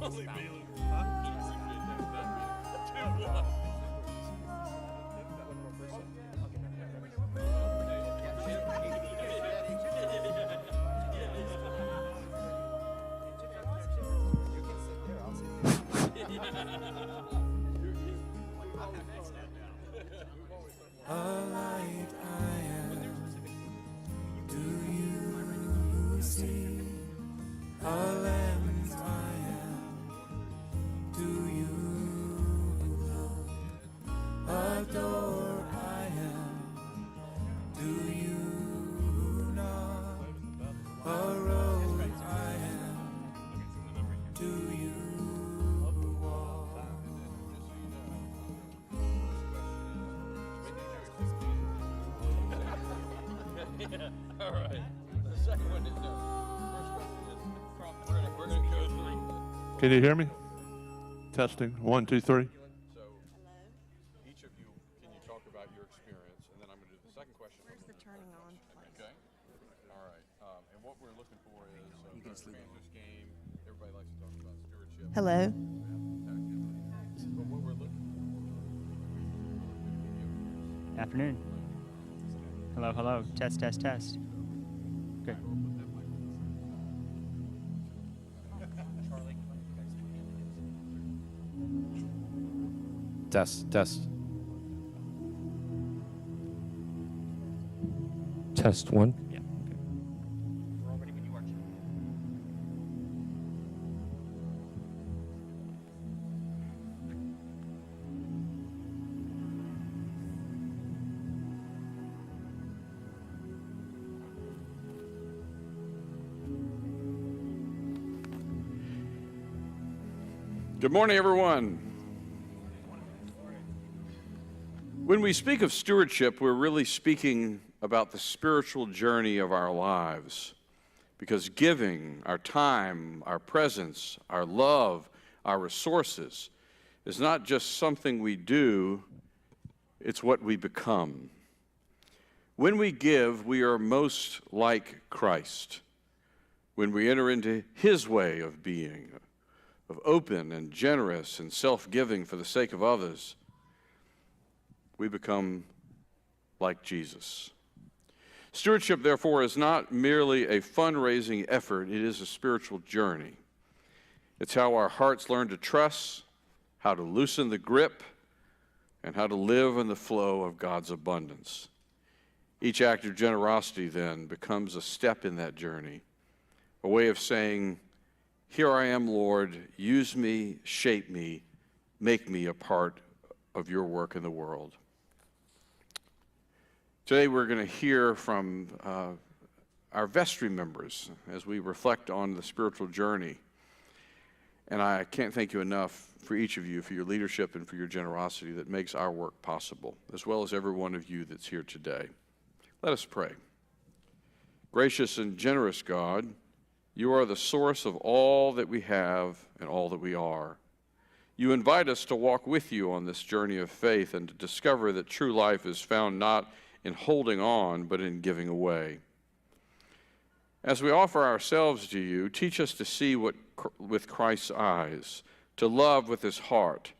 Only Baylor. Huh? 2-1. A light I am, do you see? A lamp I am, do you know? A door I am, do you know? A road I am, do you walk? All right. The second one is no. First question is from. We're gonna go through. Can you hear me? Testing. 1, 2, 3. So, each of you, can you talk about your experience, and then I'm going to do the second question. Where's the turning on place? Okay. All right. And what we're looking for is Panthers game. Everybody likes to talk about stewardship. Hello. But what we're looking for. Afternoon. Hello, hello. Test, test, test. Good. Test, test. Test 1. Yeah. Okay. We're all ready when you are. Good morning, everyone. When we speak of stewardship, we're really speaking about the spiritual journey of our lives. Because giving, our time, our presence, our love, our resources, is not just something we do, it's what we become. When we give, we are most like Christ. When we enter into His way of being, of open and generous and self-giving for the sake of others, we become like Jesus. Stewardship, therefore, is not merely a fundraising effort, it is a spiritual journey. It's how our hearts learn to trust, how to loosen the grip, and how to live in the flow of God's abundance. Each act of generosity, then, becomes a step in that journey, a way of saying, "Here I am, Lord, use me, shape me, make me a part of your work in the world." Today we're going to hear from our vestry members as we reflect on the spiritual journey. And I can't thank you enough for each of you for your leadership and for your generosity that makes our work possible, as well as every one of you that's here today. Let us pray. Gracious and generous God, you are the source of all that we have and all that we are. You invite us to walk with you on this journey of faith and to discover that true life is found not in holding on, but in giving away. As we offer ourselves to you, teach us to see with Christ's eyes, to love with his heart,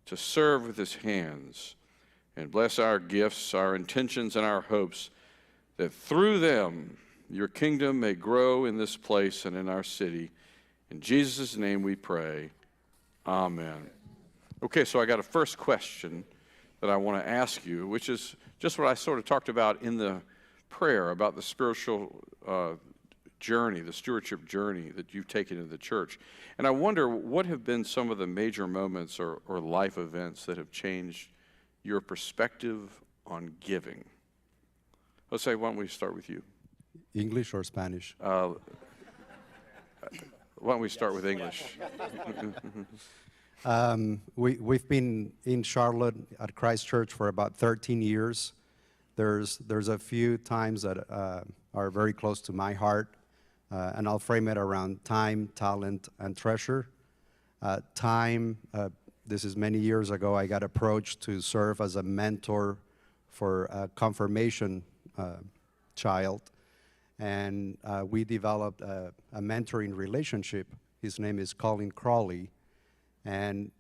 to serve with his hands, and bless our gifts, our intentions, and our hopes, that through them your kingdom may grow in this place and in our city. In Jesus' name we pray. Amen. Okay, so I got a first question that I want to ask you, which is just what I sort of talked about in the prayer about the spiritual journey, the stewardship journey that you've taken in the church. And I wonder, what have been some of the major moments or life events that have changed your perspective on giving? Let's say, why don't we start with you? English or Spanish? Why don't we start with English? We've been in Charlotte at Christ Church for about 13 years. There's a few times that are very close to my heart, and I'll frame it around time, talent, and treasure. Time, this is many years ago, I got approached to serve as a mentor for a confirmation child, and we developed a mentoring relationship. His name is Colin Crawley. And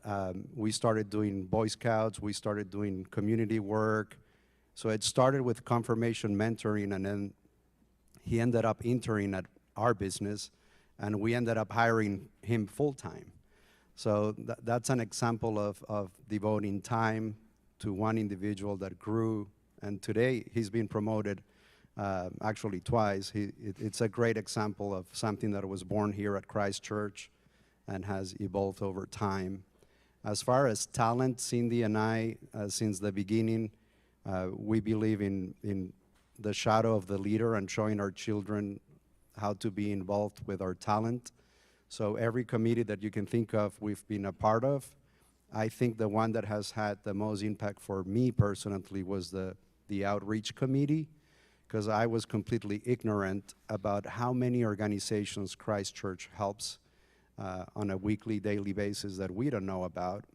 we started doing Boy Scouts, we started doing community work. So it started with confirmation mentoring, and then he ended up interning at our business, and we ended up hiring him full-time. So that's an example of devoting time to one individual that grew, and today he's been promoted actually twice. It's a great example of something that was born here at Christ Church and has evolved over time. As far as talent, Cindy and I, since the beginning, we believe in the shadow of the leader and showing our children how to be involved with our talent. So every committee that you can think of, we've been a part of. I think the one that has had the most impact for me personally was the outreach committee, because I was completely ignorant about how many organizations Christ Church helps on a weekly, daily basis that we don't know about.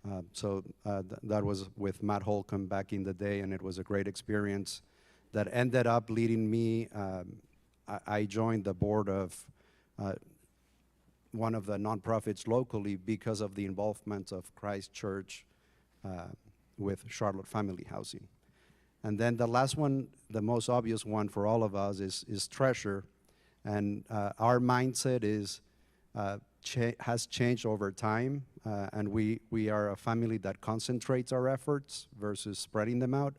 That was with Matt Holcomb back in the day, and it was a great experience that ended up leading me. I joined the board of one of the nonprofits locally because of the involvement of Christ Church with Charlotte Family Housing. And then the last one, the most obvious one for all of us, is Treasure. And our mindset has changed over time, and we are a family that concentrates our efforts versus spreading them out.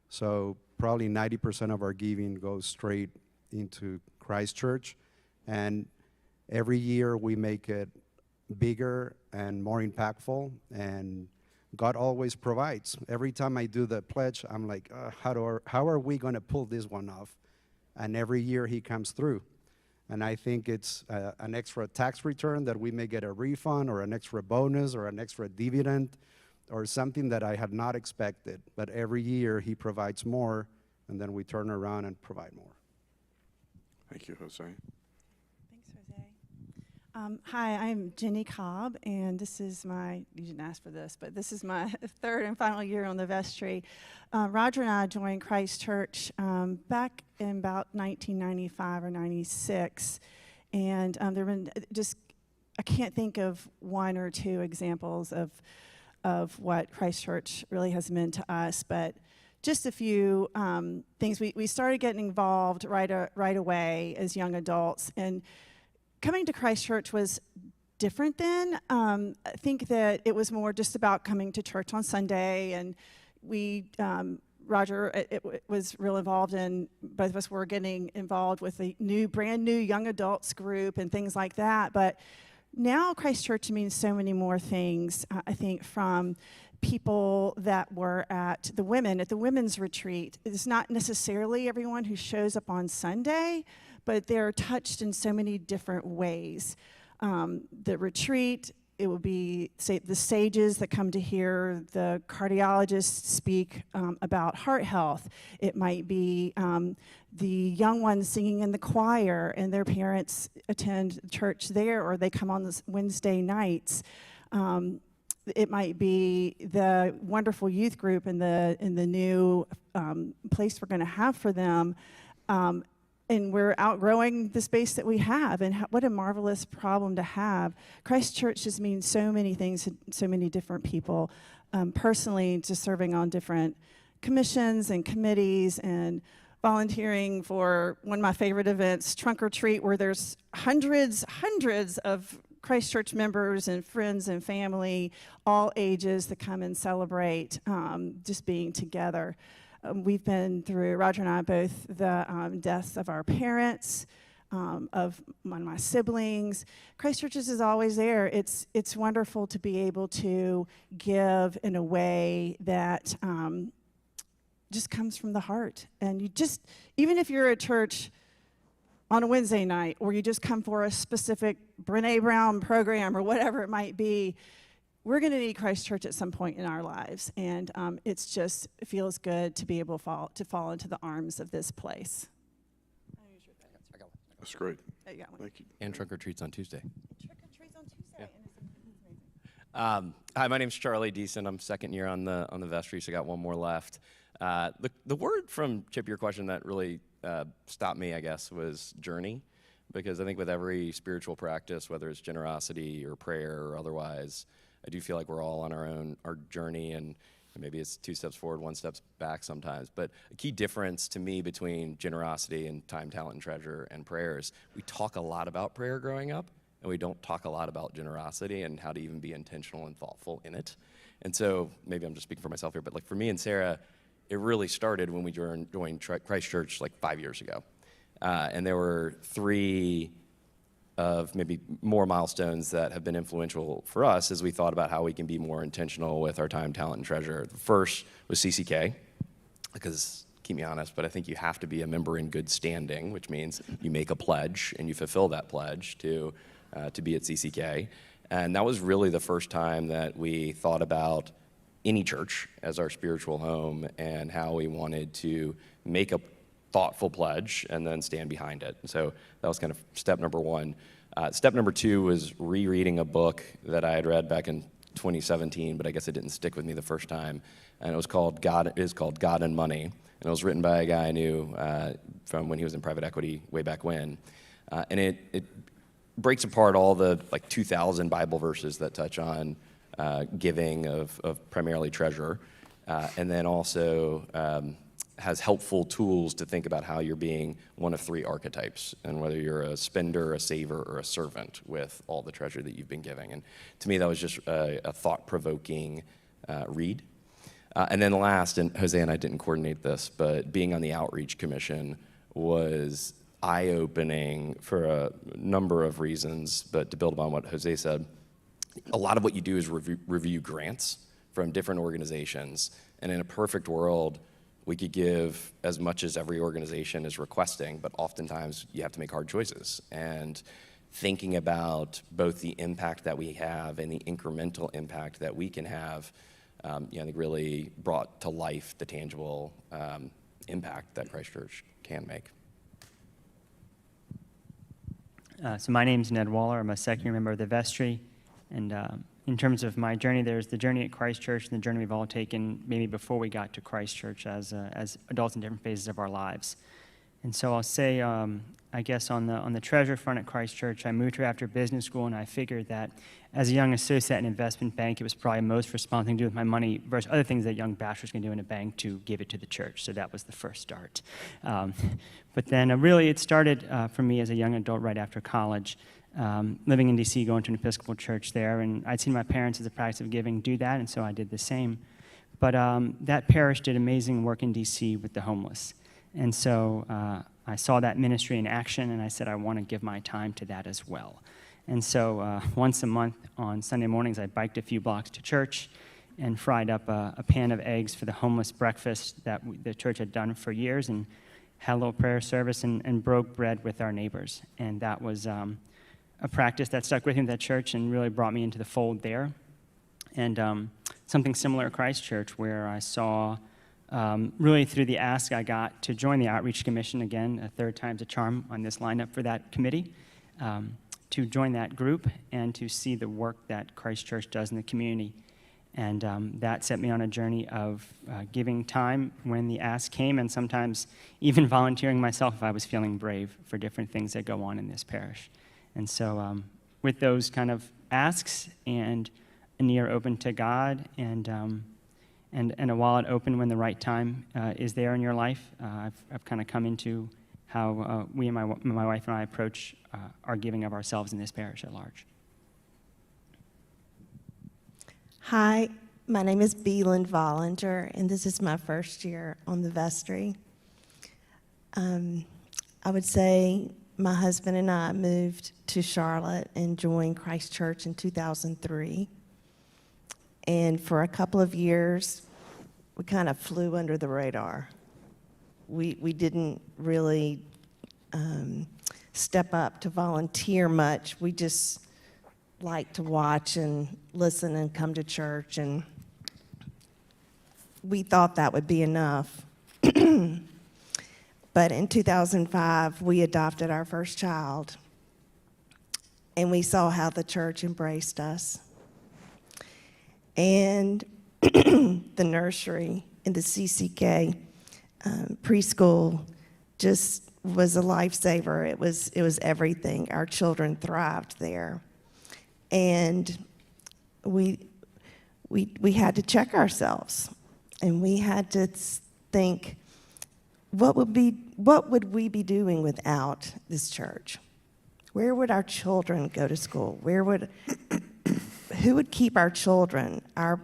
So probably 90% of our giving goes straight into Christ Church, and every year we make it bigger and more impactful, and God always provides. Every time I do the pledge, I'm like, how are we going to pull this one off? And every year he comes through. And I think it's an extra tax return that we may get a refund, or an extra bonus, or an extra dividend, or something that I had not expected. But every year he provides more, and then we turn around and provide more. Thank you, Jose. Thanks, Jose. Hi, I'm Jenny Cobb, and this is you didn't ask for this, but this is my third and final year on the vestry. Roger and I joined Christ Church back in about 1995 or 96, and there have been I can't think of one or two examples of what Christ Church really has meant to us, but just a few things. We started getting involved right away as young adults, and coming to Christ Church was different then. I think that it was more just about coming to church on Sunday, and Roger was real involved in, both of us were getting involved with the brand new young adults group and things like that. But now Christ Church means so many more things, I think, from people that were at the women's retreat. It's not necessarily everyone who shows up on Sunday, but they're touched in so many different ways. The retreat, it would be, say, the sages that come to hear the cardiologists speak about heart health. It might be the young ones singing in the choir, and their parents attend church there, or they come on this Wednesday nights. It might be the wonderful youth group in the new place we're going to have for them. And we're outgrowing the space that we have, and what a marvelous problem to have. Christ Church just means so many things to so many different people. Personally, just serving on different commissions and committees, and volunteering for one of my favorite events, Trunk or Treat, where there's hundreds of Christ Church members and friends and family, all ages, that come and celebrate just being together. We've been through, Roger and I both, the deaths of our parents, of one of my siblings. Christ Church is always there. It's wonderful to be able to give in a way that just comes from the heart. And you just, even if you're at church on a Wednesday night, or you just come for a specific Brene Brown program or whatever it might be, we're going to need Christ Church at some point in our lives, and it feels good to be able to fall into the arms of this place. That's great. Oh, you got one. Thank you. And trunk or treats on Tuesday. Trick or treats on Tuesday. Yeah. And it's amazing. Hi, my name's Charlie Deason. I'm second year on the vestry, so I got one more left. The word from Chip, your question that really stopped me, I guess, was journey. because I think with every spiritual practice, whether it's generosity or prayer or otherwise, I do feel like we're all on our journey, and maybe it's 2 steps forward, 1 step back sometimes. But a key difference to me between generosity and time, talent, and treasure and prayers, we talk a lot about prayer growing up, and we don't talk a lot about generosity and how to even be intentional and thoughtful in it. And so maybe I'm just speaking for myself here, but like for me and Sarah, it really started when we joined Christ Church like 5 years ago. And there were 3 of maybe more milestones that have been influential for us as we thought about how we can be more intentional with our time, talent, and treasure. The first was CCK, because keep me honest, but I think you have to be a member in good standing, which means you make a pledge and you fulfill that pledge to be at CCK. And that was really the first time that we thought about any church as our spiritual home and how we wanted to make a thoughtful pledge and then stand behind it. So that was kind of step number 1. Step number 2 was rereading a book that I had read back in 2017, but I guess it didn't stick with me the first time. And it is called God and Money. And it was written by a guy I knew from when he was in private equity way back when. And it breaks apart all the like 2,000 Bible verses that touch on giving of primarily treasure, and then also has helpful tools to think about how you're being one of 3 archetypes, and whether you're a spender, a saver, or a servant with all the treasure that you've been giving. And to me, that was just a thought-provoking read. And then last, and Jose and I didn't coordinate this, but being on the Outreach Commission was eye-opening for a number of reasons. But to build upon what Jose said, a lot of what you do is review grants from different organizations. And in a perfect world, we could give as much as every organization is requesting, but oftentimes you have to make hard choices. And thinking about both the impact that we have and the incremental impact that we can have, I think really brought to life the tangible impact that Christ Church can make. So my name's Ned Waller. I'm a second-year member of the vestry. And in terms of my journey, there's the journey at Christ Church and the journey we've all taken maybe before we got to Christ Church as adults in different phases of our lives. And so I'll say, I guess on the treasure front at Christ Church, I moved here after business school, and I figured that as a young associate at an investment bank, it was probably most responsible thing to do with my money versus other things that young bachelors can do in a bank to give it to the church. So that was the first start. But then really it started for me as a young adult right after college, living in D.C., going to an Episcopal church there, and I'd seen my parents as a practice of giving do that, and so I did the same. But that parish did amazing work in D.C. with the homeless. And so I saw that ministry in action, and I said, I want to give my time to that as well. And so once a month on Sunday mornings, I biked a few blocks to church and fried up a pan of eggs for the homeless breakfast that the church had done for years, and had a little prayer service and broke bread with our neighbors. And that was a practice that stuck with me at that church and really brought me into the fold there. And something similar at Christ Church, where I saw really through the ask I got to join the Outreach Commission, again, a third time's a charm on this lineup for that committee, to join that group and to see the work that Christ Church does in the community. And that set me on a journey of giving time when the ask came, and sometimes even volunteering myself if I was feeling brave for different things that go on in this parish. And so with those kind of asks and an ear open to God and a wallet open when the right time is there in your life, I've kind of come into how we and my wife and I approach our giving of ourselves in this parish at large. Hi, my name is Beeland Vollinger, and this is my first year on the vestry. I would say my husband and I moved to Charlotte and joined Christ Church in 2003. And for a couple of years, we kind of flew under the radar. We didn't really step up to volunteer much. We just liked to watch and listen and come to church, and we thought that would be enough. But in 2005, we adopted our first child, and we saw how the church embraced us. And the nursery and the CCK preschool just was a lifesaver. It was everything. Our children thrived there. And we had to check ourselves, and we had to think, what would we be doing without this church? Where would our children go to school? Who would keep our children? Our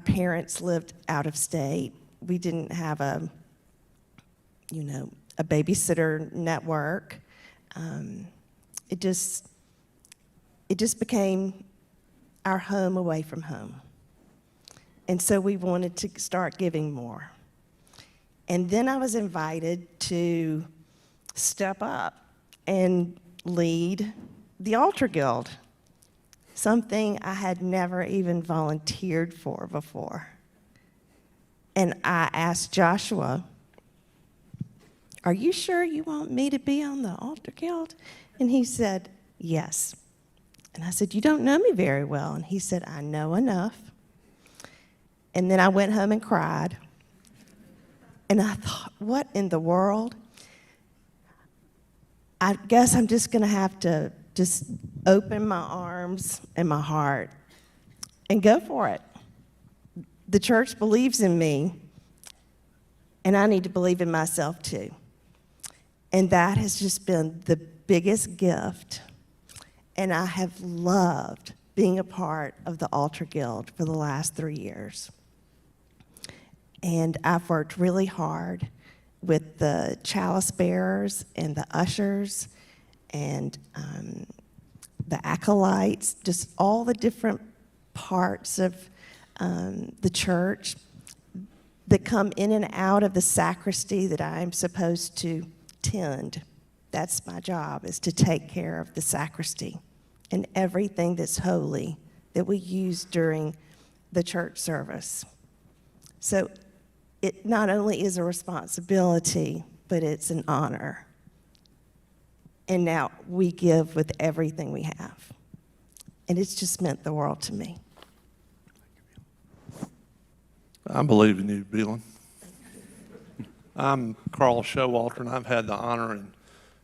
parents lived out of state. We didn't have a babysitter network. It just became our home away from home. And so we wanted to start giving more. And then I was invited to step up and lead the Altar Guild, something I had never even volunteered for before. And I asked Joshua, "Are you sure you want me to be on the Altar Guild?" And he said, "Yes." And I said, "You don't know me very well." And he said, "I know enough." And then I went home and cried. And I thought, what in the world? I guess I'm just going to have to just open my arms and my heart and go for it. The church believes in me, and I need to believe in myself too. And that has just been the biggest gift. And I have loved being a part of the Altar Guild for the last 3 years. And I've worked really hard with the chalice bearers and the ushers and the acolytes, just all the different parts of the church that come in and out of the sacristy that I'm supposed to tend. That's my job, is to take care of the sacristy and everything that's holy that we use during the church service. So it not only is a responsibility, but it's an honor. And now we give with everything we have. And it's just meant the world to me. I believe in you, Beelan. I'm Carl Showalter, and I've had the honor and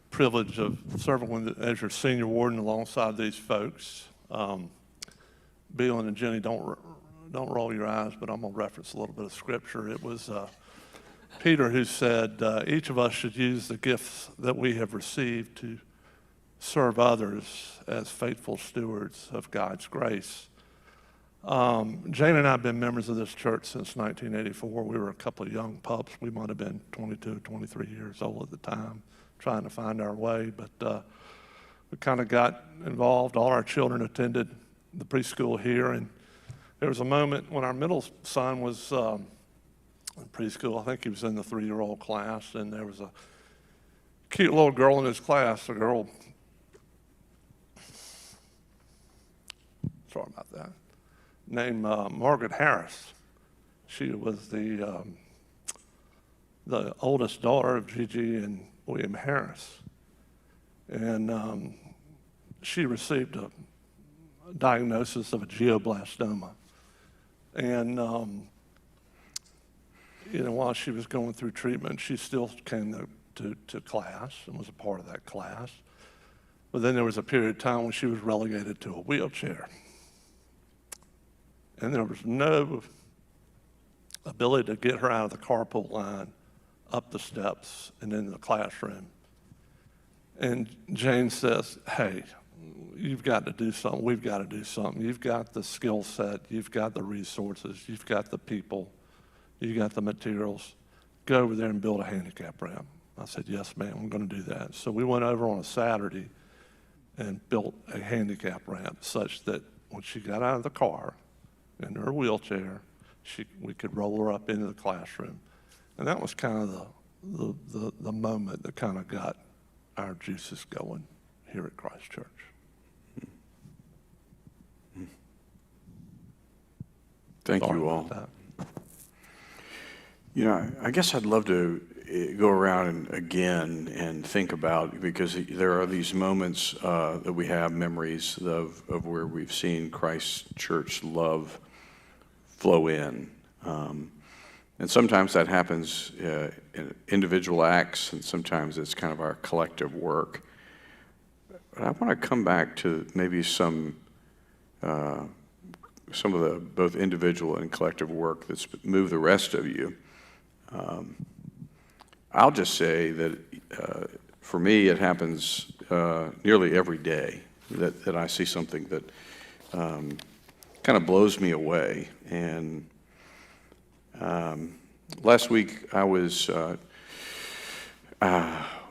privilege of serving as your senior warden alongside these folks. Beelan and Jenny, don't roll your eyes, but I'm going to reference a little bit of scripture. It was Peter who said, each of us should use the gifts that we have received to serve others as faithful stewards of God's grace. Jane and I have been members of this church since 1984. We were a couple of young pups. We might have been 22, 23 years old at the time, trying to find our way. But we kind of got involved. All our children attended the preschool here. And there was a moment when our middle son was in preschool. I think he was in the 3-year-old class. And there was a cute little girl in his class, a girl, sorry about that, named Margaret Harris. She was the oldest daughter of Gigi and William Harris. And she received a diagnosis of a glioblastoma. And, while she was going through treatment, she still came to class and was a part of that class. But then there was a period of time when she was relegated to a wheelchair. And there was no ability to get her out of the carpool line, up the steps, and into the classroom. And Jane says, "Hey, you've got to do something. We've got to do something. You've got the skill set. You've got the resources. You've got the people. You've got the materials. Go over there and build a handicap ramp." I said, "Yes, ma'am, I'm going to do that." So we went over on a Saturday and built a handicap ramp such that when she got out of the car, in her wheelchair, we could roll her up into the classroom. And that was kind of the moment that kind of got our juices going here at Christ Church. Thank Sorry you about all. that. I guess I'd love to go around again and think about, because there are these moments that we have, memories of where we've seen Christ Church love flow in. And sometimes that happens in individual acts, and sometimes it's kind of our collective work. But I want to come back to maybe some of the both individual and collective work that's moved the rest of you. I'll just say that for me, it happens nearly every day that I see something that kind of blows me away. And last week I was, oh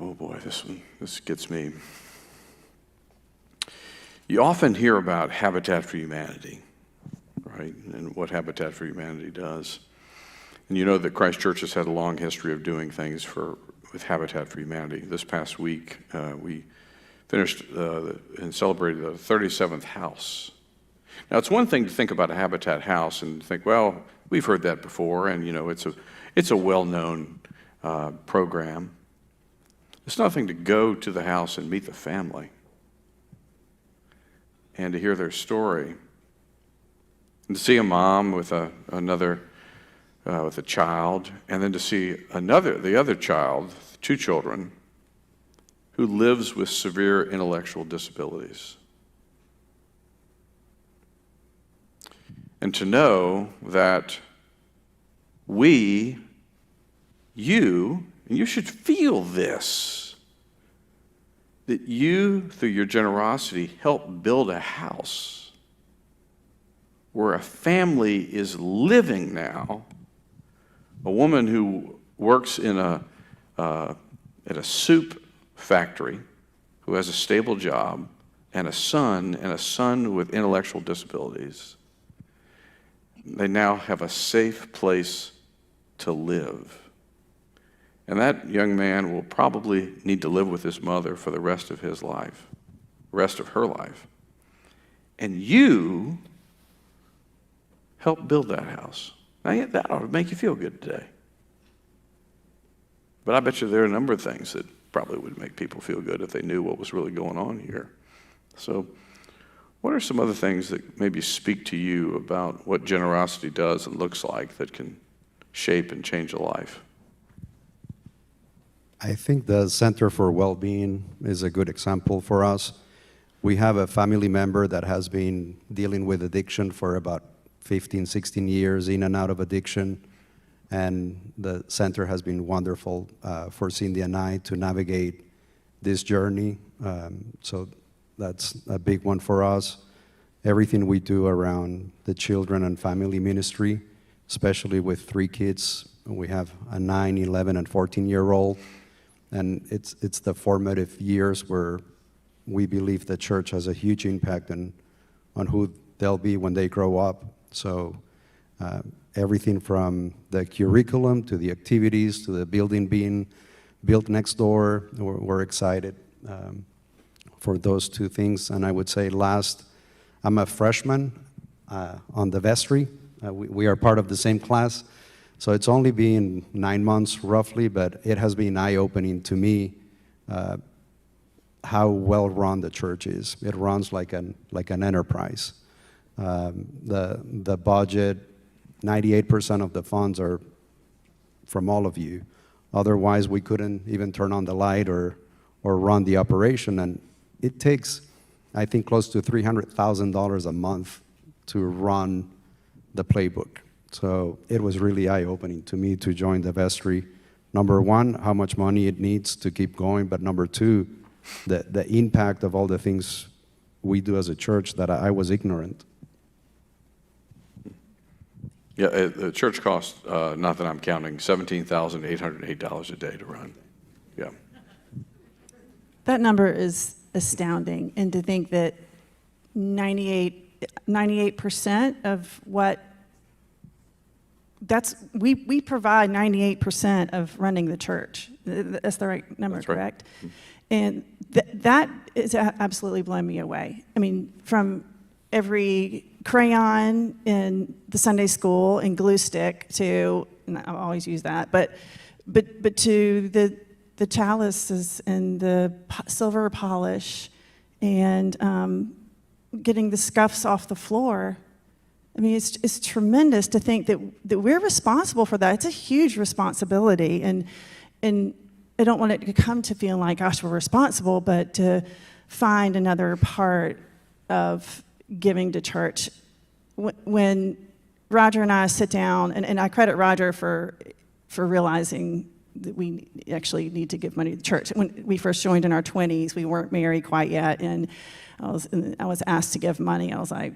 boy, this gets me. You often hear about Habitat for Humanity, right? And what Habitat for Humanity does. And you know that Christ Church has had a long history of doing things with Habitat for Humanity. This past week, we finished and celebrated the 37th house. Now, it's one thing to think about a Habitat house and think, well, we've heard that before, and you know, it's a well-known program. It's nothing to go to the house and meet the family and to hear their story, and to see a mom with with a child, and then to see the other child, 2 children, who lives with severe intellectual disabilities. And to know that and you should feel this, that you, through your generosity, help build a house where a family is living now. A woman who works at a soup factory, who has a stable job, and a son with intellectual disabilities. They now have a safe place to live. And that young man will probably need to live with his mother for the rest of his life, rest of her life. And you help build that house. Now, that ought to make you feel good today. But I bet you there are a number of things that probably would make people feel good if they knew what was really going on here. So, what are some other things that maybe speak to you about what generosity does and looks like that can shape and change a life? I think the Center for Wellbeing is a good example for us. We have a family member that has been dealing with addiction for about 15, 16 years, in and out of addiction. And the center has been wonderful for Cindy and I to navigate this journey. So that's a big one for us. Everything we do around the children and family ministry, especially with 3 kids. We have a 9, 11, and 14-year-old. And it's the formative years where we believe the church has a huge impact on who they'll be when they grow up. So everything from the curriculum to the activities to the building being built next door, we're excited for those 2 things. And I would say last, I'm a freshman on the vestry. We are part of the same class. So it's only been 9 months roughly, but it has been eye-opening to me how well run the church is. It runs like an enterprise. The budget, 98% of the funds are from all of you. Otherwise, we couldn't even turn on the light or run the operation. And it takes, I think, close to $300,000 a month to run the playbook. So it was really eye-opening to me to join the vestry. Number 1, how much money it needs to keep going, but number 2, the impact of all the things we do as a church that I was ignorant. Yeah, the church costs, not that I'm counting, $17,808 a day to run. Yeah. That number is astounding, and to think that 98% of what we provide 98% of running the church. That's the right number, That's right. correct? And that is absolutely blown me away. I mean, from every crayon in the Sunday school and glue stick to, and I always use that, but to the chalices and the silver polish and getting the scuffs off the floor. I mean, it's tremendous to think that we're responsible for that. It's a huge responsibility, and I don't want it to come to feeling like, gosh, we're responsible, but to find another part of giving to church. When Roger and I sit down, and I credit Roger for realizing that we actually need to give money to the church. When we first joined in our 20s, we weren't married quite yet, and I was asked to give money. I was like,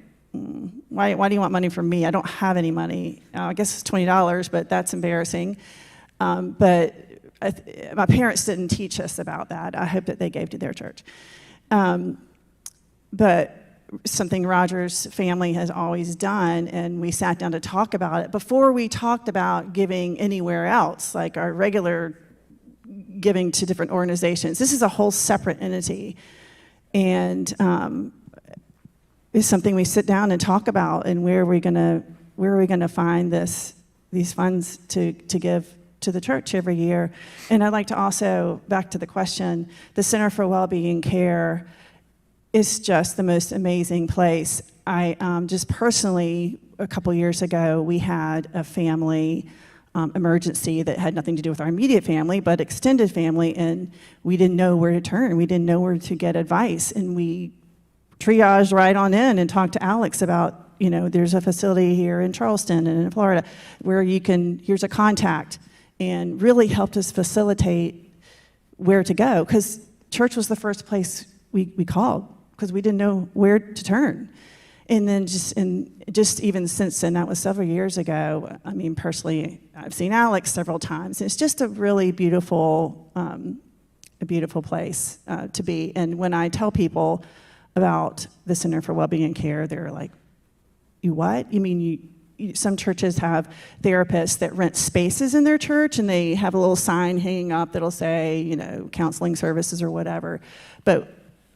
why do you want money from me? I don't have any money. I guess it's $20, but that's embarrassing. But my parents didn't teach us about that. I hope that they gave to their church. But something Roger's family has always done, and we sat down to talk about it before we talked about giving anywhere else, like our regular giving to different organizations. This is a whole separate entity, and it's something we sit down and talk about, and where are we gonna find these funds to give to the church every year. And I'd like to also, back to the question, the Center for Wellbeing Care is just the most amazing place. I just personally, a couple years ago, we had a family emergency that had nothing to do with our immediate family, but extended family, and we didn't know where to turn. We didn't know where to get advice, and we triaged right on in and talked to Alex about, there's a facility here in Charleston and in Florida where here's a contact, and really helped us facilitate where to go, because church was the first place we called, because we didn't know where to turn. And then just even since then, that was several years ago, I mean, personally, I've seen Alex several times. It's just a really beautiful place to be. And when I tell people about the Center for Wellbeing and Care, they're like, you what? You mean some churches have therapists that rent spaces in their church, and they have a little sign hanging up that'll say, counseling services or whatever. But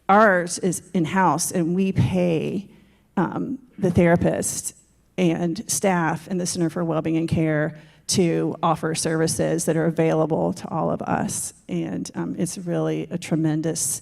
ours is in-house, and we pay the therapist and staff in the Center for Wellbeing and Care to offer services that are available to all of us. And it's really a tremendous,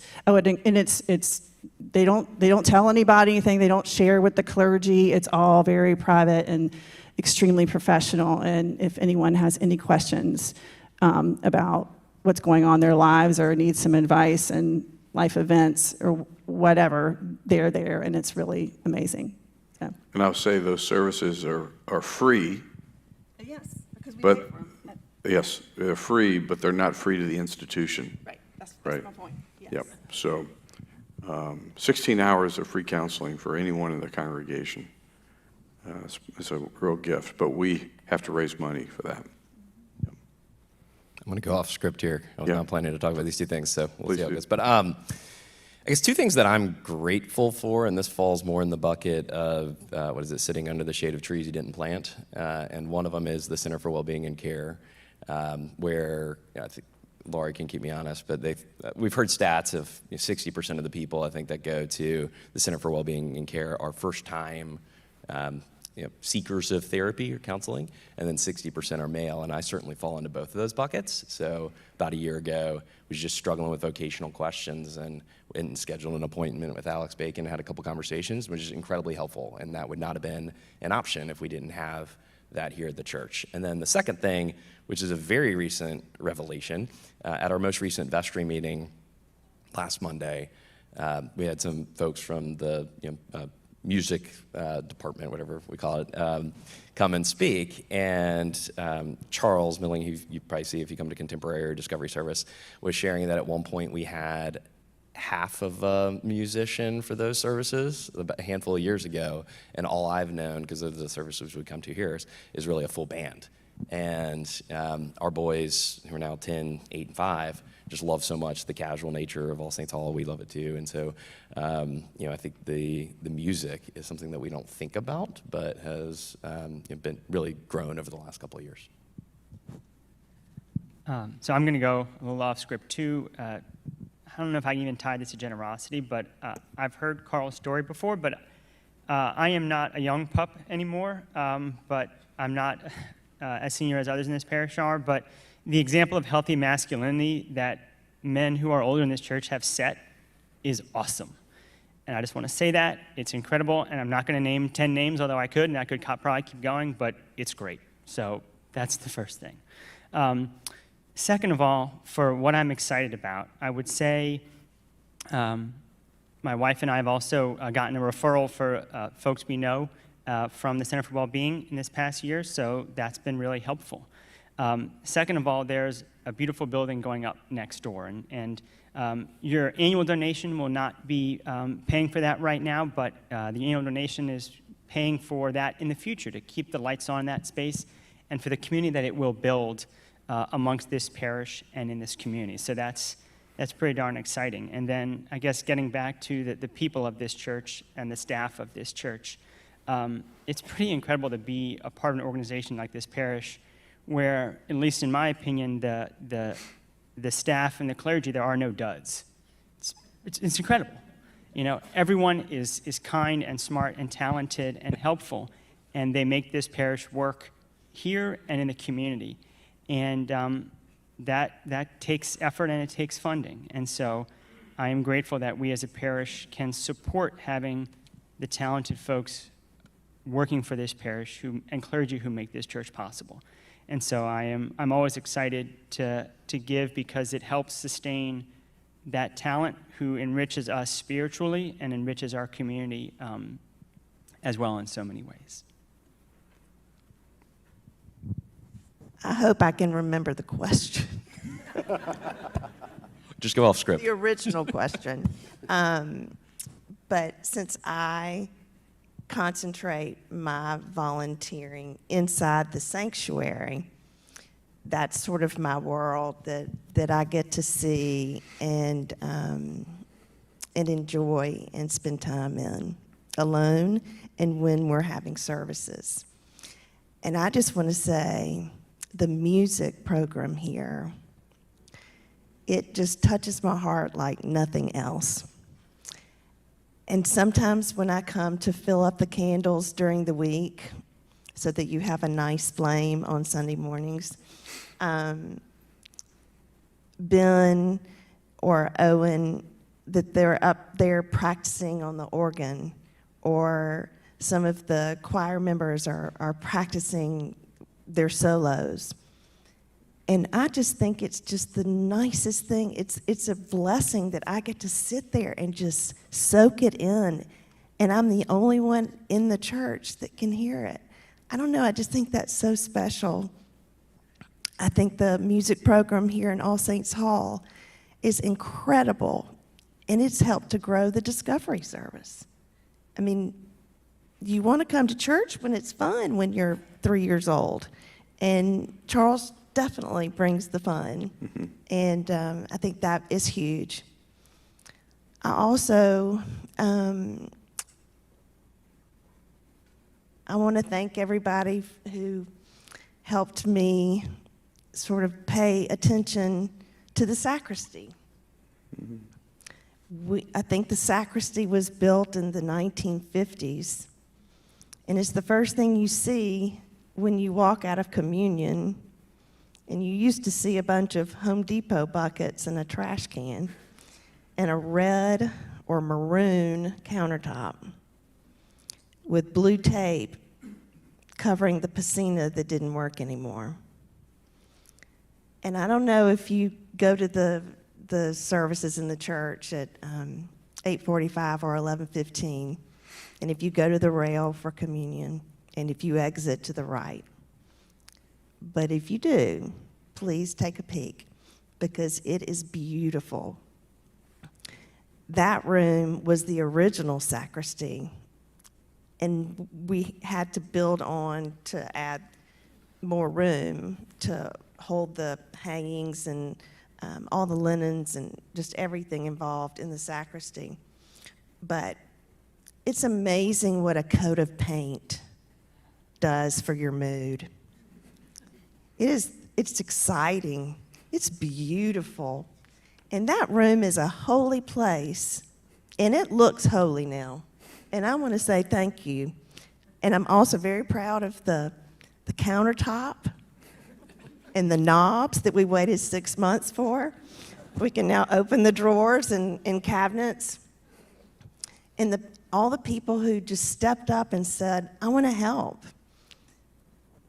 they don't tell anybody anything, they don't share with the clergy, it's all very private and extremely professional. And if anyone has any questions about what's going on in their lives or needs some advice and life events or whatever, they're there, and it's really amazing. Yeah. And I'll say those services are free. Yes, because we But- pay for them. Yes, they're free, but they're not free to the institution. Right, that's Right. my point. Yes. Yep. So 16 hours of free counseling for anyone in the congregation. It's a real gift, but we have to raise money for that. I'm going to go off script here. I was Yeah. not planning to talk about these two things, so we'll Please see how it do. goes. But I guess two things that I'm grateful for, and this falls more in the bucket of, sitting under the shade of trees you didn't plant. And one of them is the Center for Wellbeing and Care, where I think Laurie can keep me honest, but we've heard stats of 60% of the people, I think, that go to the Center for Wellbeing and Care are first-time seekers of therapy or counseling, and then 60% are male, and I certainly fall into both of those buckets. So about a year ago, I was just struggling with vocational questions and went and scheduled an appointment with Alex Bacon, had a couple conversations, which is incredibly helpful, and that would not have been an option if we didn't have that here at the church. And then the second thing, which is a very recent revelation, at our most recent vestry meeting last Monday, we had some folks from the music department, whatever we call it, come and speak. And Charles Milling, who you probably see if you come to Contemporary or Discovery Service, was sharing that at one point we had half of a musician for those services about a handful of years ago. And all I've known, because of the services we come to here, is really a full band. And our boys, who are now 10, 8, and 5, just love so much the casual nature of All Saints Hall. We love it too. And so, I think the music is something that we don't think about, but has been really grown over the last couple of years. So I'm going to go a little off script too. I don't know if I can even tie this to generosity, but I've heard Carl's story before, but I am not a young pup anymore, but I'm not as senior as others in this parish are, but the example of healthy masculinity that men who are older in this church have set is awesome. And I just want to say that. It's incredible, and I'm not going to name 10 names, although I could, and I could probably keep going, but it's great. So that's the first thing. Second of all, for what I'm excited about, I would say my wife and I have also gotten a referral for folks we know from the Center for Wellbeing in this past year, so that's been really helpful. Second of all, there's a beautiful building going up next door, and your annual donation will not be paying for that right now, but the annual donation is paying for that in the future to keep the lights on in that space and for the community that it will build amongst this parish and in this community. So that's pretty darn exciting. And then I guess getting back to the people of this church and the staff of this church, it's pretty incredible to be a part of an organization like this parish where, at least in my opinion, the staff and the clergy, there are no duds. It's incredible. You know, everyone is kind and smart and talented and helpful, and they make this parish work here and in the community. And that takes effort and it takes funding. And so I am grateful that we as a parish can support having the talented folks working for this parish and clergy who make this church possible. And so I'm always excited to give because it helps sustain that talent who enriches us spiritually and enriches our community as well in so many ways. I hope I can remember the question. Just go off script. The original question. But since I concentrate my volunteering inside the sanctuary, that's sort of my world that I get to see and enjoy and spend time in, alone and when we're having services. And I just want to say, the music program here, it just touches my heart like nothing else. And sometimes when I come to fill up the candles during the week so that you have a nice flame on Sunday mornings, Ben or Owen, that they're up there practicing on the organ, or some of the choir members are practicing their solos. And I just think it's just the nicest thing. It's a blessing that I get to sit there and just soak it in. And I'm the only one in the church that can hear it. I don't know, I just think that's so special. I think the music program here in All Saints Hall is incredible. And it's helped to grow the Discovery service. I mean, you want to come to church when it's fun when you're 3 years old. And Charles definitely brings the fun. Mm-hmm. And I think that is huge. I also, I want to thank everybody who helped me sort of pay attention to the sacristy. Mm-hmm. I think the sacristy was built in the 1950s. And it's the first thing you see when you walk out of communion, and you used to see a bunch of Home Depot buckets and a trash can and a red or maroon countertop with blue tape covering the piscina that didn't work anymore. And I don't know if you go to the services in the church at 8:45 or 11:15, and if you go to the rail for communion, and if you exit to the right. But if you do, please take a peek, because it is beautiful. That room was the original sacristy, and we had to build on to add more room to hold the hangings and all the linens and just everything involved in the sacristy. But it's amazing what a coat of paint does for your mood. It's exciting. It's beautiful. And that room is a holy place, and it looks holy now. And I want to say thank you. And I'm also very proud of the countertop and the knobs that we waited 6 months for. We can now open the drawers and cabinets. and all the people who just stepped up and said, I want to help.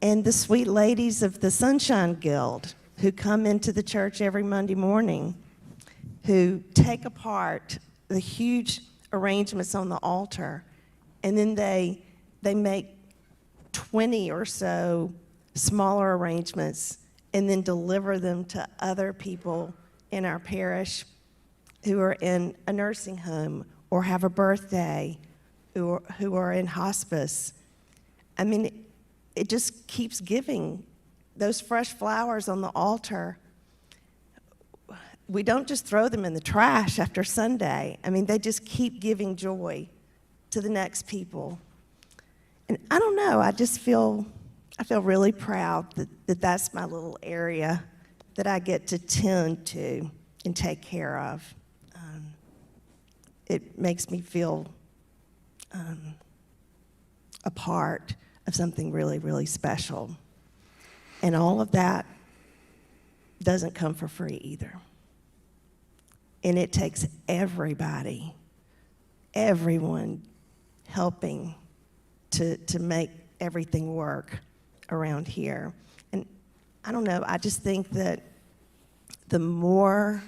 And the sweet ladies of the Sunshine Guild who come into the church every Monday morning, who take apart the huge arrangements on the altar, and then they make 20 or so smaller arrangements and then deliver them to other people in our parish who are in a nursing home or have a birthday, who are in hospice. I mean, it just keeps giving. Those fresh flowers on the altar, we don't just throw them in the trash after Sunday. I mean, they just keep giving joy to the next people. And I don't know, I feel really proud that that's my little area that I get to tend to and take care of. It makes me feel a part of something really, really special. And all of that doesn't come for free either. And it takes everybody, everyone helping to make everything work around here. And I don't know, I just think that the more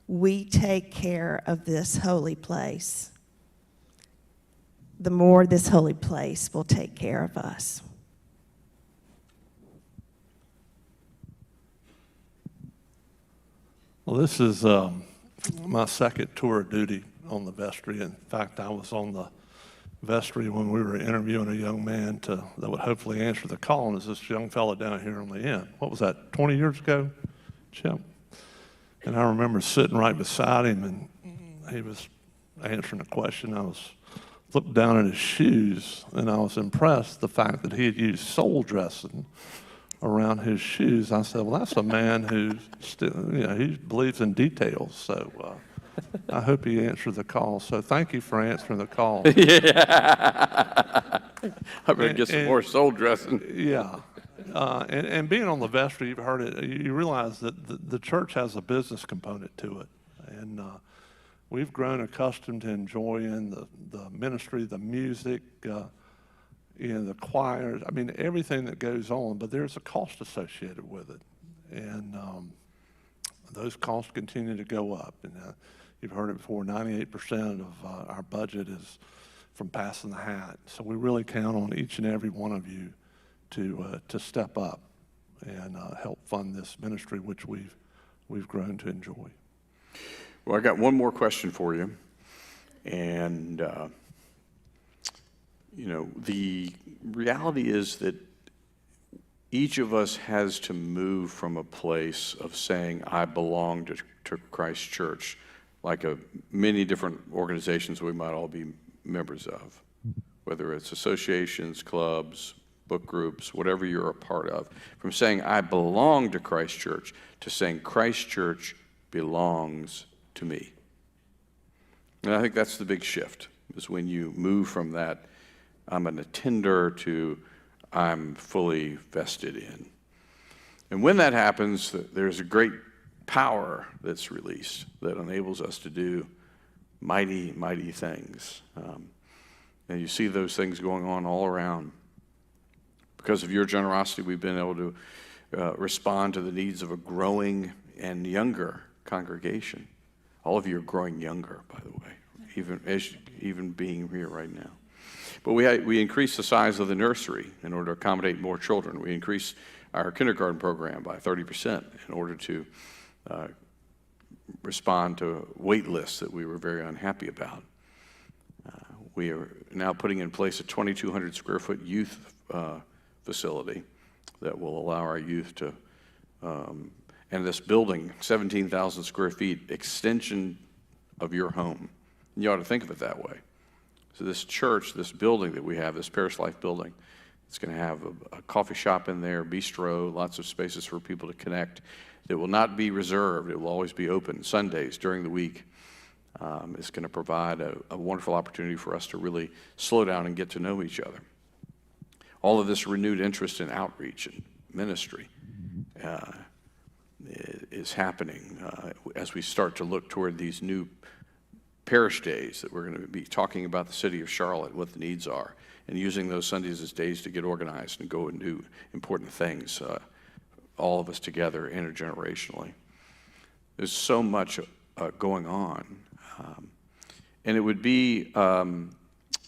we take care of this holy place, the more this holy place will take care of us. Well, this is my second tour of duty on the vestry. In fact, I was on the vestry when we were interviewing a young man that would hopefully answer the call, and it's this young fella down here on the end. What was that, 20 years ago, Chip? And I remember sitting right beside him, and he was answering a question. I was looked down at his shoes, and I was impressed the fact that he had used sole dressing around his shoes. I said, well, that's a man who still, he believes in details. So I hope he answered the call. So thank you for answering the call. Yeah. I better get some more soul dressing. Yeah. And being on the vestry, you've heard it, you realize that the church has a business component to it. And we've grown accustomed to enjoying the ministry, the music, the choirs, I mean, everything that goes on, but there's a cost associated with it. And those costs continue to go up. And you've heard it before, 98% of our budget is from passing the hat. So we really count on each and every one of you to step up and help fund this ministry, which we've grown to enjoy. Well, I got one more question for you. And, the reality is that each of us has to move from a place of saying, I belong to Christ Church, like many different organizations we might all be members of, whether it's associations, clubs, book groups, whatever you're a part of, from saying, I belong to Christ Church, to saying, Christ Church belongs to me. And I think that's the big shift, is when you move from that, I'm an attender, to I'm fully vested in. And when that happens, there's a great power that's released that enables us to do mighty, mighty things. And you see those things going on all around. Because of your generosity, we've been able to respond to the needs of a growing and younger congregation. All of you are growing younger, by the way, even being here right now. But we increased the size of the nursery in order to accommodate more children. We increased our kindergarten program by 30% in order to respond to wait lists that we were very unhappy about. We are now putting in place a 2,200 square foot youth facility that will allow our youth to, and this building, 17,000 square feet, extension of your home. And you ought to think of it that way. So this church, this building that we have, this Parish Life building, it's going to have a coffee shop in there, bistro, lots of spaces for people to connect. It will not be reserved. It will always be open Sundays during the week. It's going to provide a wonderful opportunity for us to really slow down and get to know each other. All of this renewed interest in outreach and ministry is happening as we start to look toward these new parish days, that we're going to be talking about the city of Charlotte, what the needs are, and using those Sundays as days to get organized and go and do important things, all of us together intergenerationally. There's so much going on. And it would be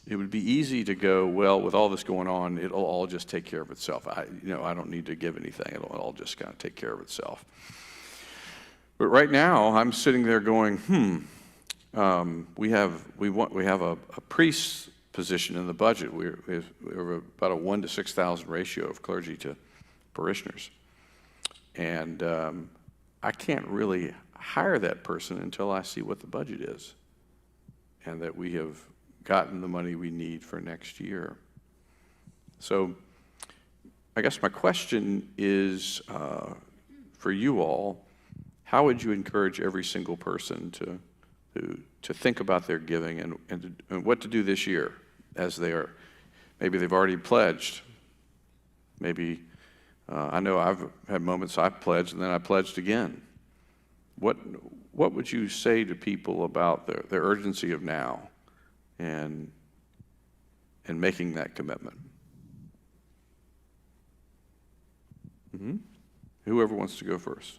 easy to go, well, with all this going on, it'll all just take care of itself. I don't need to give anything. It'll all just kind of take care of itself. But right now, I'm sitting there going, we have a priest position in the budget. We're about a 1 to 6,000 ratio of clergy to parishioners. And I can't really hire that person until I see what the budget is and that we have gotten the money we need for next year. So I guess my question is for you all, how would you encourage every single person to think about their giving and what to do this year as they are, maybe they've already pledged, maybe, I know I've had moments I pledged and then I pledged again. What would you say to people about the urgency of now and making that commitment? Whoever wants to go first.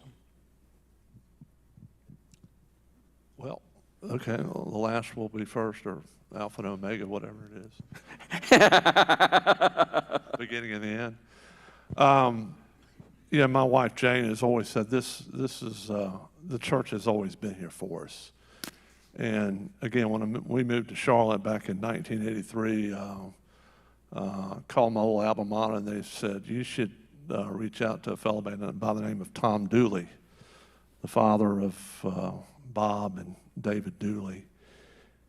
Well, okay, well, the last will be first, or Alpha and Omega, whatever it is. Beginning and the end. Yeah, my wife Jane has always said this is, the church has always been here for us. And again, when we moved to Charlotte back in 1983, called my old alma mater and they said, you should reach out to a fellow by the name of Tom Dooley, the father of Bob and David Dooley.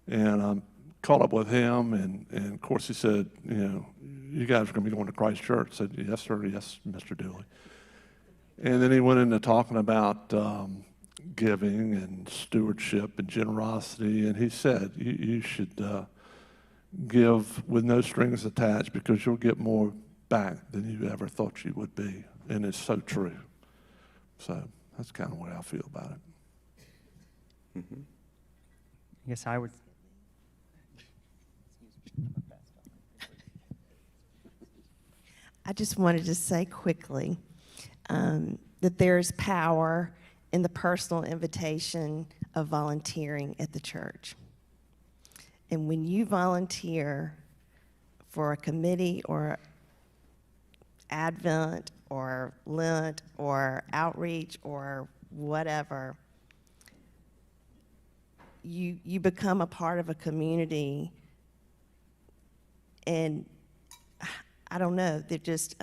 And I caught up with him, and of course he said, you guys are going to be going to Christ Church. I said, yes, sir, yes, Mr. Dooley. And then he went into talking about giving and stewardship and generosity, and he said, you should give with no strings attached because you'll get more back than you ever thought you would be. And it's so true. So that's kind of what I feel about it. I guess I would. I just wanted to say quickly that there's power in the personal invitation of volunteering at the church. And when you volunteer for a committee or Advent or Lent or outreach or whatever, you become a part of a community, and I don't know, they're just,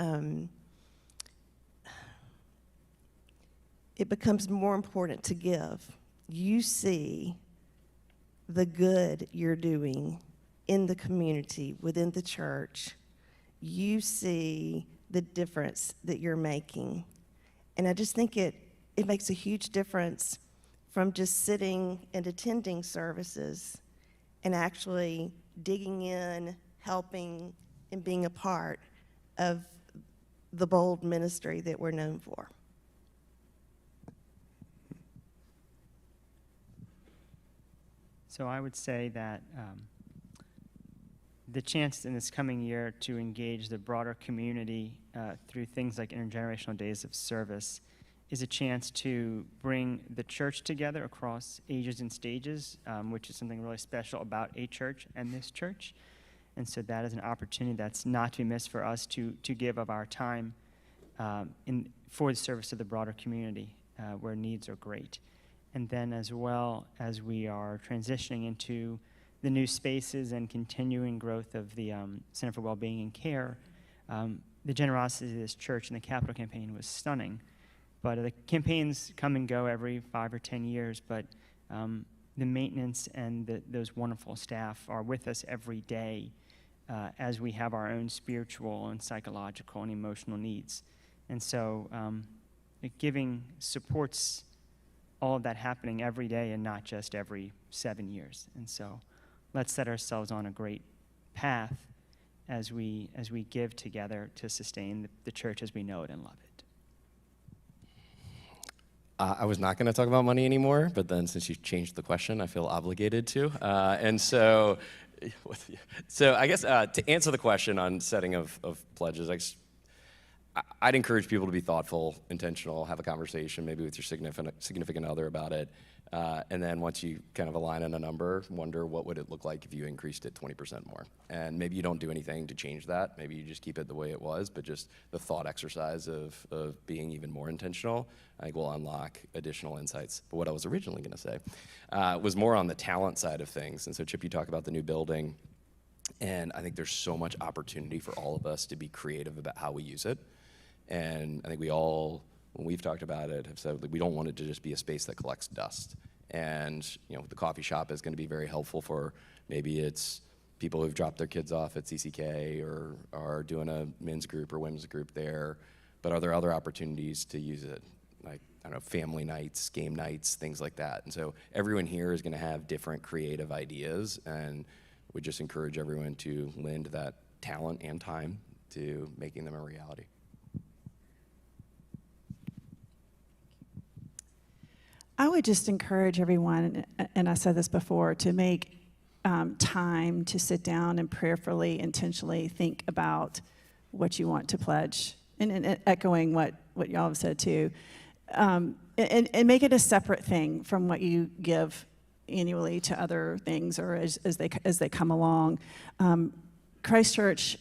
it becomes more important to give. You see the good you're doing in the community, within the church. You see the difference that you're making. And I just think it makes a huge difference from just sitting and attending services and actually digging in, helping, and being a part of the bold ministry that we're known for. So I would say that the chance in this coming year to engage the broader community through things like intergenerational days of service is a chance to bring the church together across ages and stages, which is something really special about a church and this church. And so that is an opportunity that's not to be missed for us to give of our time for the service of the broader community where needs are great. And then as well as we are transitioning into the new spaces and continuing growth of the Center for Wellbeing and Care, the generosity of this church in the capital campaign was stunning. But the campaigns come and go every 5 or 10 years, but the maintenance and those wonderful staff are with us every day as we have our own spiritual and psychological and emotional needs. And so giving supports all of that happening every day and not just every 7 years. And so let's set ourselves on a great path as we give together to sustain the church as we know it and love it. I was not going to talk about money anymore, but then since you changed the question, I feel obligated to. And so I guess to answer the question on setting of pledges, I'd encourage people to be thoughtful, intentional, have a conversation maybe with your significant other about it. And then once you kind of align on a number, wonder what would it look like if you increased it 20% more. And maybe you don't do anything to change that. Maybe you just keep it the way it was, but just the thought exercise of being even more intentional, I think will unlock additional insights. But what I was originally going to say was more on the talent side of things. And so Chip, you talk about the new building. And I think there's so much opportunity for all of us to be creative about how we use it. And I think we all, when we've talked about it, have said that we don't want it to just be a space that collects dust. And the coffee shop is going to be very helpful for maybe it's people who've dropped their kids off at CCK or are doing a men's group or women's group there. But are there other opportunities to use it? Like, I don't know, family nights, game nights, things like that. And so everyone here is going to have different creative ideas, and we just encourage everyone to lend that talent and time to making them a reality. I would just encourage everyone, and I said this before, to make time to sit down and prayerfully, intentionally think about what you want to pledge, and echoing what y'all have said too, and make it a separate thing from what you give annually to other things or as they come along. Christ Church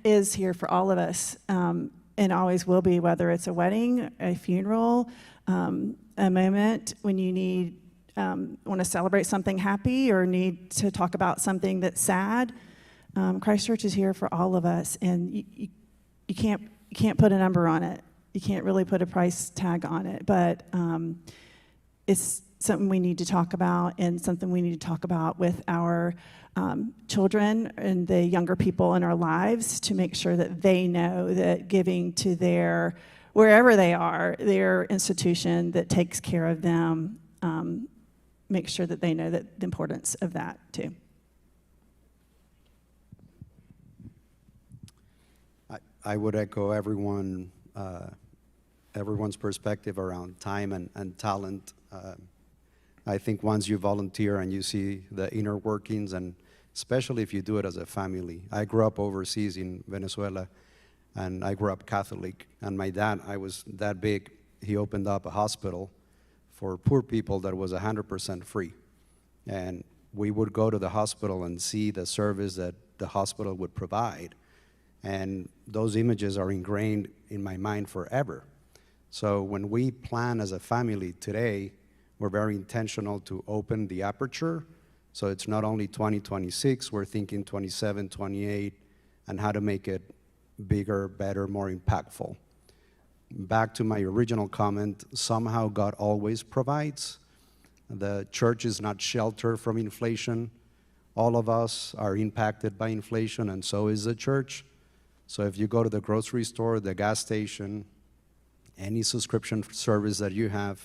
is here for all of us, and always will be, whether it's a wedding, a funeral, a moment when you want to celebrate something happy or need to talk about something that's sad. Christ Church is here for all of us, and you can't put a number on it. You can't really put a price tag on it, but it's something we need to talk about, and something we need to talk about with our children and the younger people in our lives, to make sure that they know that giving to wherever they are, their institution that takes care of them, make sure that they know that the importance of that too. I would echo everyone's perspective around time and talent. I think once you volunteer and you see the inner workings, and especially if you do it as a family. I grew up overseas in Venezuela, and I grew up Catholic. And my dad, I was that big, he opened up a hospital for poor people that was 100% free. And we would go to the hospital and see the service that the hospital would provide. And those images are ingrained in my mind forever. So when we plan as a family today, we're very intentional to open the aperture. So it's not only 2026, we're thinking 27, 28, and how to make it bigger, better, more impactful. Back to my original comment, somehow God always provides. The church is not sheltered from inflation. All of us are impacted by inflation, and so is the church. So if you go to the grocery store, the gas station, any subscription service that you have,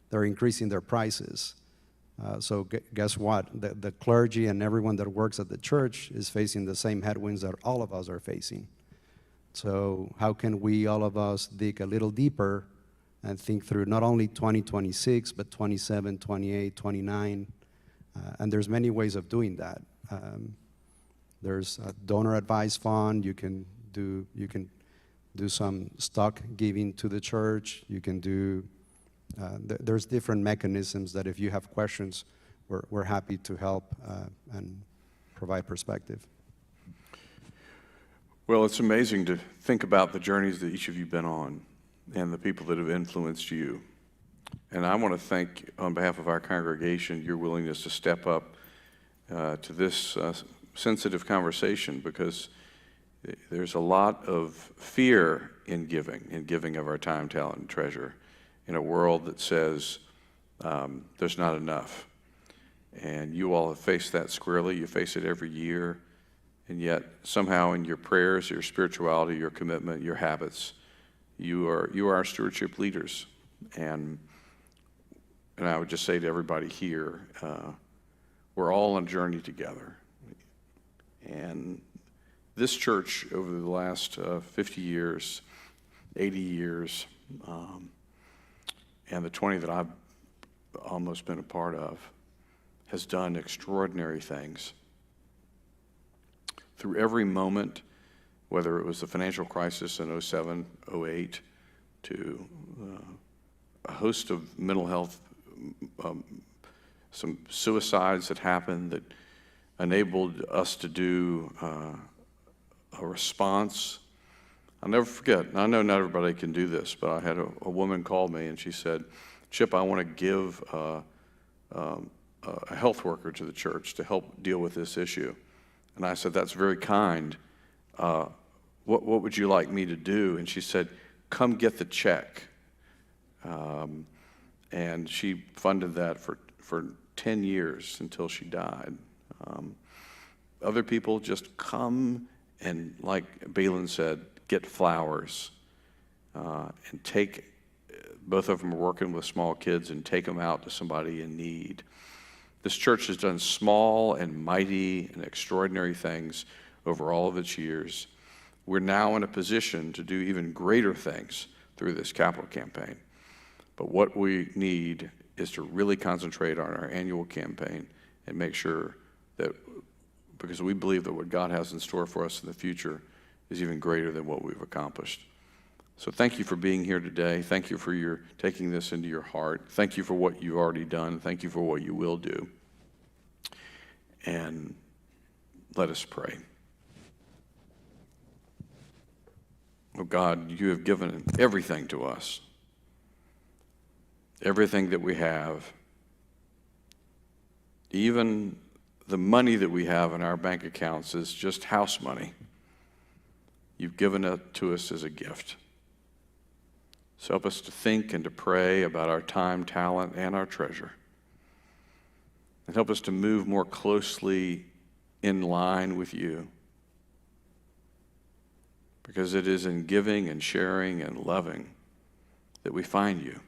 they're increasing their prices. So guess what? The clergy and everyone that works at the church is facing the same headwinds that all of us are facing. So how can we, all of us, dig a little deeper and think through not only 2026, but 27, 28, 29, and there's many ways of doing that. There's a donor advised fund. You can do some stock giving to the church. You can do, there's different mechanisms that if you have questions, we're happy to help and provide perspective. Well, it's amazing to think about the journeys that each of you have been on and the people that have influenced you. And I want to thank, on behalf of our congregation, your willingness to step up to this sensitive conversation, because there's a lot of fear in giving of our time, talent, and treasure in a world that says there's not enough. And you all have faced that squarely. You face it every year. And yet, somehow in your prayers, your spirituality, your commitment, your habits, you are our stewardship leaders. And I would just say to everybody here, we're all on a journey together. And this church, over the last 50 years, 80 years, and the 20 that I've almost been a part of, has done extraordinary things. Through every moment, whether it was the financial crisis in 07, 08, to a host of mental health, some suicides that happened that enabled us to do a response. I'll never forget, and I know not everybody can do this, but I had a woman call me and she said, Chip, I want to give a health worker to the church to help deal with this issue. And I said, that's very kind. What would you like me to do? And she said, come get the check. And she funded that for 10 years until she died. Other people just come and, like Balin said, get flowers and take, both of them are working with small kids, and take them out to somebody in need. This church has done small and mighty and extraordinary things over all of its years. We're now in a position to do even greater things through this capital campaign. But what we need is to really concentrate on our annual campaign and make sure that, because we believe that what God has in store for us in the future is even greater than what we've accomplished. So thank you for being here today. Thank you for your taking this into your heart. Thank you for what you've already done. Thank you for what you will do. And let us pray. Oh God, you have given everything to us. Everything that we have. Even the money that we have in our bank accounts is just house money. You've given it to us as a gift. So help us to think and to pray about our time, talent, and our treasure. And help us to move more closely in line with you. Because it is in giving and sharing and loving that we find you.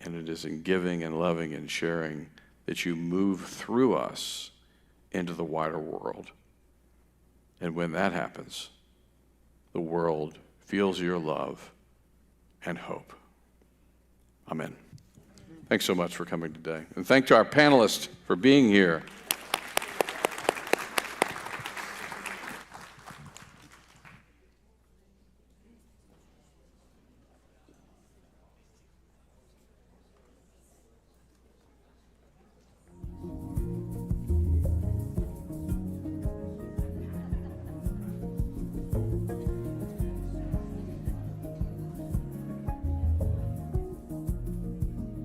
And it is in giving and loving and sharing that you move through us into the wider world. And when that happens, the world feels your love and hope. Amen. Thanks so much for coming today. And thank to our panelists for being here.